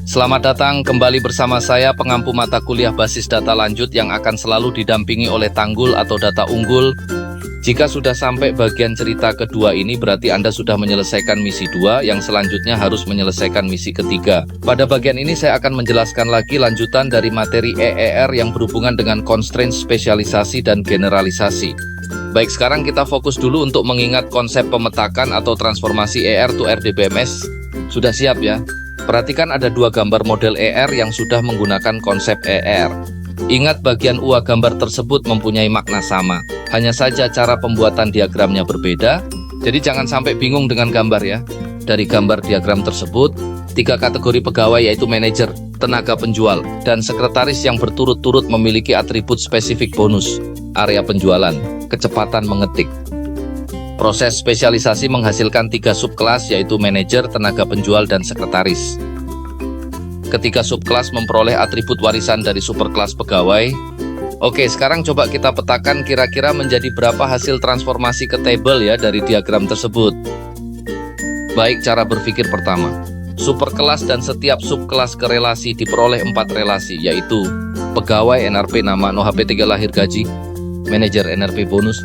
Selamat datang kembali bersama saya pengampu mata kuliah basis data lanjut yang akan selalu didampingi oleh Tanggul atau data unggul. Jika sudah sampai bagian cerita kedua ini berarti Anda sudah menyelesaikan misi 2 yang selanjutnya harus menyelesaikan misi ketiga. Pada bagian ini saya akan menjelaskan lagi lanjutan dari materi EER yang berhubungan dengan constraint spesialisasi dan generalisasi. Baik, sekarang kita fokus dulu untuk mengingat konsep pemetakan atau transformasi ER to RDBMS. Sudah siap ya? Perhatikan ada dua gambar model ER yang sudah menggunakan konsep ER. Ingat bagian UA gambar tersebut mempunyai makna sama. Hanya saja cara pembuatan diagramnya berbeda. Jadi jangan sampai bingung dengan gambar ya. Dari gambar diagram tersebut, 3 kategori pegawai yaitu manajer, tenaga penjual, dan sekretaris yang berturut-turut memiliki atribut spesifik bonus, area penjualan, kecepatan mengetik. Proses spesialisasi menghasilkan 3 subkelas yaitu manajer, tenaga penjual, dan sekretaris. Ketiga subkelas memperoleh atribut warisan dari superkelas pegawai. Oke, sekarang coba kita petakan kira-kira menjadi berapa hasil transformasi ke table ya dari diagram tersebut. Baik, cara berpikir pertama. Superkelas dan setiap subkelas ke relasi diperoleh 4 relasi yaitu pegawai NRP nama NoHP 3 lahir gaji, manajer NRP bonus,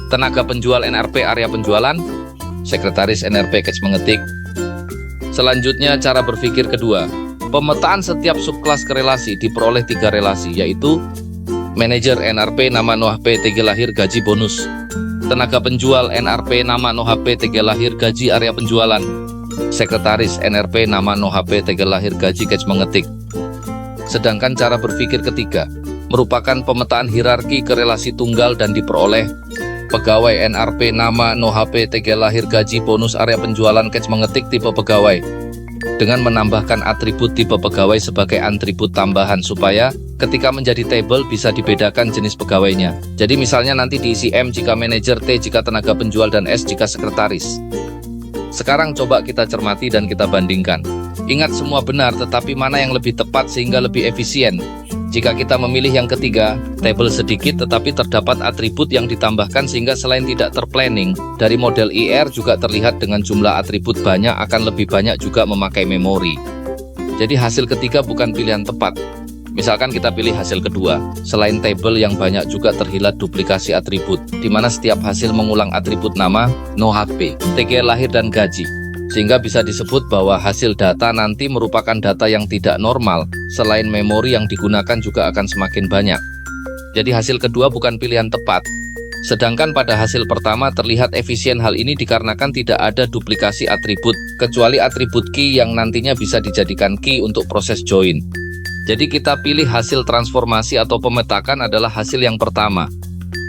tenaga penjual NRP area penjualan, sekretaris NRP catch mengetik. Selanjutnya cara berpikir kedua. Pemetaan setiap subkelas ke relasi diperoleh 3 relasi yaitu manajer NRP nama NoHP 3 lahir gaji bonus, tenaga penjual NRP nama NoHP 3 lahir gaji area penjualan, sekretaris NRP nama NoHP 3 lahir gaji catch mengetik. Sedangkan cara berpikir ketiga merupakan pemetaan hierarki ke relasi tunggal dan diperoleh pegawai NRP nama NoHP 3 lahir gaji bonus area penjualan catch mengetik tipe pegawai dengan menambahkan atribut tipe pegawai sebagai atribut tambahan supaya ketika menjadi table bisa dibedakan jenis pegawainya. Jadi misalnya nanti diisi M jika manajer, T jika tenaga penjual, dan S jika sekretaris. Sekarang coba kita cermati dan kita bandingkan. Ingat semua benar tetapi mana yang lebih tepat sehingga lebih efisien. Jika kita memilih yang ketiga, table sedikit tetapi terdapat atribut yang ditambahkan sehingga selain tidak terplanning, dari model IR juga terlihat dengan jumlah atribut banyak akan lebih banyak juga memakai memori. Jadi hasil ketiga bukan pilihan tepat. Misalkan kita pilih hasil kedua, selain table yang banyak juga terlihat duplikasi atribut, di mana setiap hasil mengulang atribut nama, NoHP, TG lahir dan gaji. Sehingga bisa disebut bahwa hasil data nanti merupakan data yang tidak normal, selain memori yang digunakan juga akan semakin banyak. Jadi hasil kedua bukan pilihan tepat. Sedangkan pada hasil pertama terlihat efisien. Hal ini dikarenakan tidak ada duplikasi atribut, kecuali atribut key yang nantinya bisa dijadikan key untuk proses join. Jadi kita pilih hasil transformasi atau pemetakan adalah hasil yang pertama.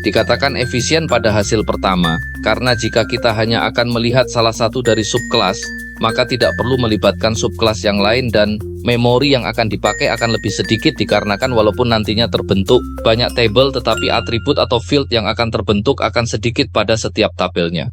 Dikatakan efisien pada hasil pertama, karena jika kita hanya akan melihat salah satu dari subkelas, maka tidak perlu melibatkan subkelas yang lain dan memori yang akan dipakai akan lebih sedikit dikarenakan walaupun nantinya terbentuk banyak table tetapi atribut atau field yang akan terbentuk akan sedikit pada setiap tabelnya.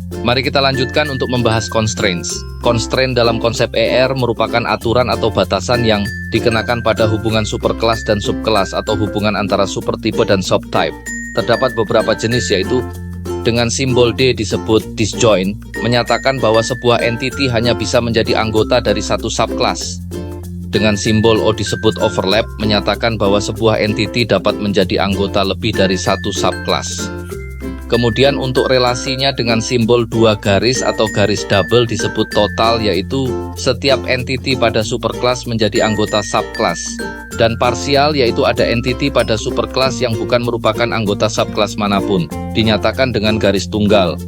Mari kita lanjutkan untuk membahas constraints. Constraint dalam konsep ER merupakan aturan atau batasan yang dikenakan pada hubungan superkelas dan subkelas atau hubungan antara supertipe dan subtype. Terdapat beberapa jenis yaitu dengan simbol D disebut disjoint, menyatakan bahwa sebuah entity hanya bisa menjadi anggota dari satu subkelas. Dengan simbol O disebut overlap, menyatakan bahwa sebuah entity dapat menjadi anggota lebih dari satu subkelas. Kemudian untuk relasinya dengan simbol 2 garis atau garis double disebut total, yaitu setiap entity pada superkelas menjadi anggota subkelas. Dan parsial yaitu ada entity pada superkelas yang bukan merupakan anggota subkelas manapun, dinyatakan dengan garis tunggal.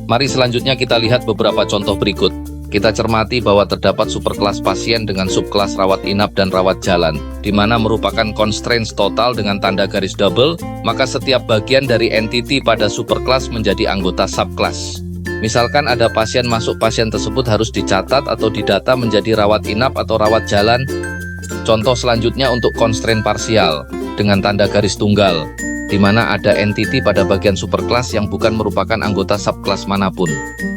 Mari selanjutnya kita lihat beberapa contoh berikut. Kita cermati bahwa terdapat superkelas pasien dengan subkelas rawat inap dan rawat jalan, di mana merupakan constraints total dengan tanda garis double, maka setiap bagian dari entity pada superkelas menjadi anggota subkelas. Misalkan ada pasien masuk, pasien tersebut harus dicatat atau didata menjadi rawat inap atau rawat jalan. Contoh selanjutnya untuk constraint parsial, dengan tanda garis tunggal, di mana ada entity pada bagian superkelas yang bukan merupakan anggota subkelas manapun.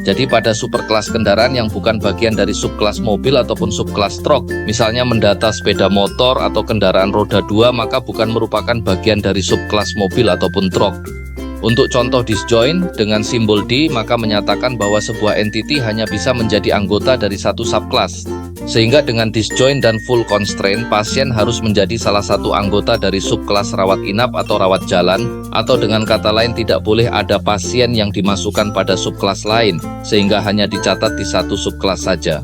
Jadi pada superkelas kendaraan yang bukan bagian dari subkelas mobil ataupun subkelas truk, misalnya mendata sepeda motor atau kendaraan roda 2, maka bukan merupakan bagian dari subkelas mobil ataupun truk. Untuk contoh disjoint dengan simbol D, maka menyatakan bahwa sebuah entity hanya bisa menjadi anggota dari satu subclass. Sehingga dengan disjoint dan full constraint, pasien harus menjadi salah satu anggota dari subkelas rawat inap atau rawat jalan, atau dengan kata lain tidak boleh ada pasien yang dimasukkan pada subkelas lain, sehingga hanya dicatat di satu subkelas saja.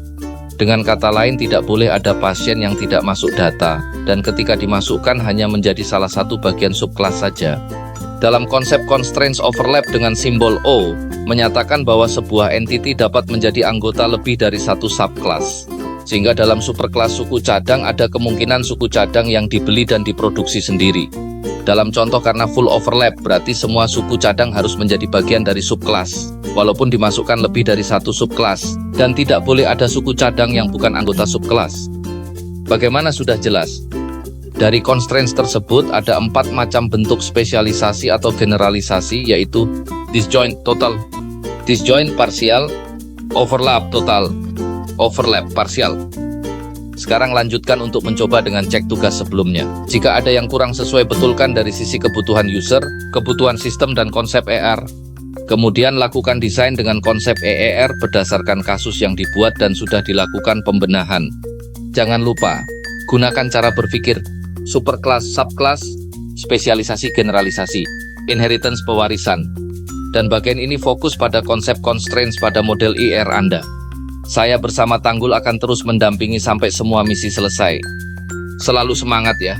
Dengan kata lain tidak boleh ada pasien yang tidak masuk data, dan ketika dimasukkan hanya menjadi salah satu bagian subkelas saja. Dalam konsep constraints overlap dengan simbol O, menyatakan bahwa sebuah entity dapat menjadi anggota lebih dari satu subclass. Sehingga dalam superkelas suku cadang ada kemungkinan suku cadang yang dibeli dan diproduksi sendiri. Dalam contoh karena full overlap, berarti semua suku cadang harus menjadi bagian dari subkelas, walaupun dimasukkan lebih dari satu subkelas, dan tidak boleh ada suku cadang yang bukan anggota subkelas. Bagaimana sudah jelas? Dari constraints tersebut ada 4 macam bentuk spesialisasi atau generalisasi, yaitu disjoint total, disjoint parsial, overlap total, overlap parsial. Sekarang lanjutkan untuk mencoba dengan cek tugas sebelumnya. Jika ada yang kurang sesuai, betulkan dari sisi kebutuhan user, kebutuhan sistem, dan konsep ER. Kemudian lakukan desain dengan konsep EER berdasarkan kasus yang dibuat dan sudah dilakukan pembenahan. Jangan lupa, gunakan cara berpikir superclass, subclass, spesialisasi, generalisasi, inheritance, pewarisan. Dan bagian ini fokus pada konsep constraints pada model IR Anda. Saya bersama Tanggul akan terus mendampingi sampai semua misi selesai. Selalu semangat ya!